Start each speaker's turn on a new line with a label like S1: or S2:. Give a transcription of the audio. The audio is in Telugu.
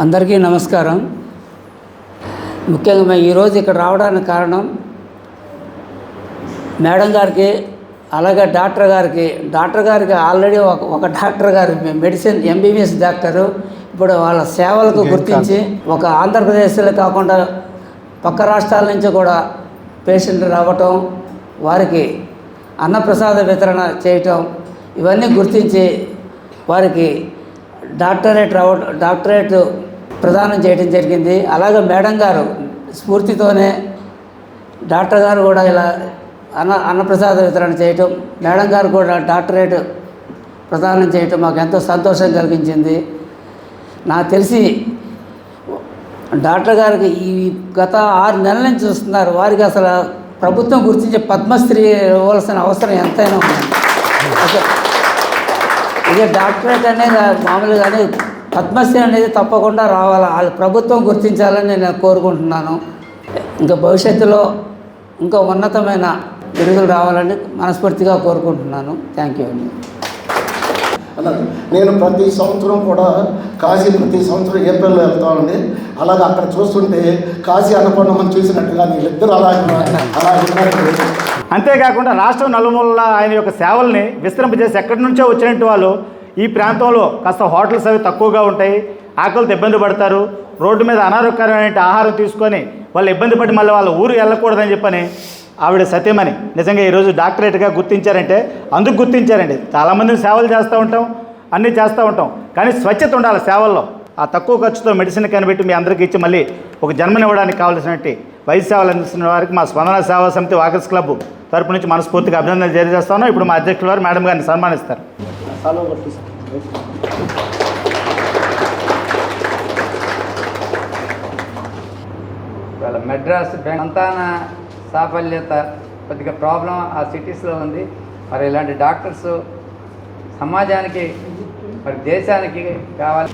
S1: అందరికీ నమస్కారం. ముఖ్యంగా ఈరోజు ఇక్కడ రావడానికి కారణం మేడం గారికి, అలాగే డాక్టర్ గారికి ఆల్రెడీ ఒక డాక్టర్ గారు మెడిసిన్ ఎంబీబీఎస్ డాక్టరు ఇప్పుడు వాళ్ళ సేవలకు గుర్తించి ఒక ఆంధ్రప్రదేశ్లో కాకుండా పక్క రాష్ట్రాల నుంచి కూడా పేషెంట్లు రావటం, వారికి అన్నప్రసాద వితరణ చేయటం, ఇవన్నీ గుర్తించి వారికి డాక్టరేట్ ప్రదానం చేయడం జరిగింది. అలాగే మేడం గారు స్ఫూర్తితోనే డాక్టర్ గారు కూడా ఇలా అన్నప్రసాద వితరణ చేయటం, మేడం గారు కూడా డాక్టరేట్ ప్రదానం చేయటం మాకు ఎంతో సంతోషం కలిగించింది. నాకు తెలిసి డాక్టర్ గారికి ఈ గత 6 నెలల నుంచి చూస్తున్నారు. వారికి అసలు ప్రభుత్వం గుర్తించే పద్మశ్రీ ఇవ్వాల్సిన అవసరం ఎంతైనా ఉంది. ఇక డాక్టరేట్ అనేది మామూలుగానే పద్మశ్రీ అనేది తప్పకుండా రావాలి, వాళ్ళు ప్రభుత్వం గుర్తించాలని నేను కోరుకుంటున్నాను. ఇంకా భవిష్యత్తులో ఇంకా ఉన్నతమైన బిరుదులు రావాలని మనస్ఫూర్తిగా కోరుకుంటున్నాను. థ్యాంక్ యూ అండి.
S2: నేను ప్రతి సంవత్సరం కూడా కాశీ ప్రతి సంవత్సరం ఏప్రిల్లో వెళ్తామండి. అలాగే అక్కడ చూస్తుంటే కాశీ అన్నపూర్ణమ్మని చూసినట్టుగా వీళ్ళిద్దరు అలా
S3: అంతేకాకుండా రాష్ట్రం నలుమూలలా ఆయన యొక్క సేవల్ని విస్తరింపజేసి ఎక్కడి నుంచో వచ్చినట్టు వాళ్ళు ఈ ప్రాంతంలో కాస్త హోటల్స్ అవి తక్కువగా ఉంటాయి, ఆకలితో ఇబ్బంది పడతారు, రోడ్డు మీద అనారోగ్యకరమైన ఆహారం తీసుకొని వాళ్ళు ఇబ్బంది పడి మళ్ళీ వాళ్ళ ఊరు వెళ్ళకూడదని చెప్పని ఆవిడ సత్యమని నిజంగా ఈరోజు డాక్టరేట్గా గుర్తించారంటే అందుకు గుర్తించారండి. చాలామందిని సేవలు చేస్తూ ఉంటాం, అన్నీ చేస్తూ ఉంటాం, కానీ స్వచ్ఛత ఉండాలి సేవల్లో. ఆ తక్కువ ఖర్చుతో మెడిసిన్ కనిపెట్టి మీ అందరికీ ఇచ్చి మళ్ళీ ఒక జన్మనివ్వడానికి కావాల్సినట్టు వైద్య సేవలు అందిస్తున్న వారికి మా స్పందన సేవా సమితి వాకర్స్ క్లబ్ తరపు నుంచి మనస్ఫూర్తిగా అభినందనలు తెలియజేస్తాను. ఇప్పుడు మా అధ్యక్షుల వారు మేడం గారిని సన్మానిస్తారు.
S4: వాళ్ళ మెడ్రాస్ సంతాన సాఫల్యత కొద్దిగా ప్రాబ్లం ఆ సిటీస్లో ఉంది. మరి ఇలాంటి డాక్టర్స్ సమాజానికి మరి దేశానికి కావాలి.